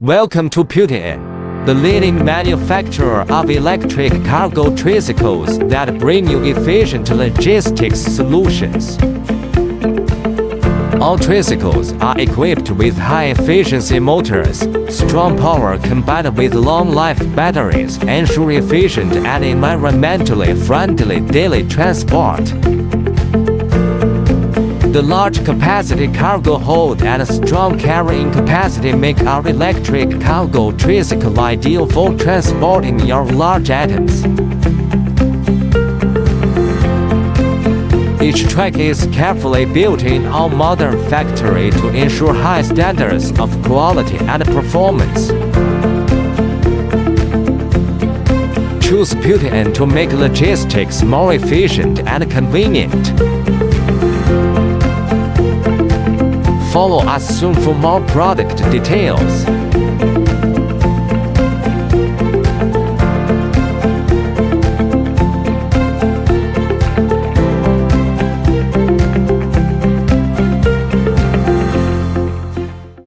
Welcome to Putin, the leading manufacturer of electric cargo tricycles that bring you efficient logistics solutions. All tricycles are equipped with high-efficiency motors. Strong power combined with long-life batteries ensure efficient and environmentally friendly daily transport. The large capacity cargo hold and strong carrying capacity make our electric cargo tricycle ideal for transporting your large items. Each track is carefully built in our modern factory to ensure high standards of quality and performance. Choose Putin to make logistics more efficient and convenient. Follow us soon for more product details.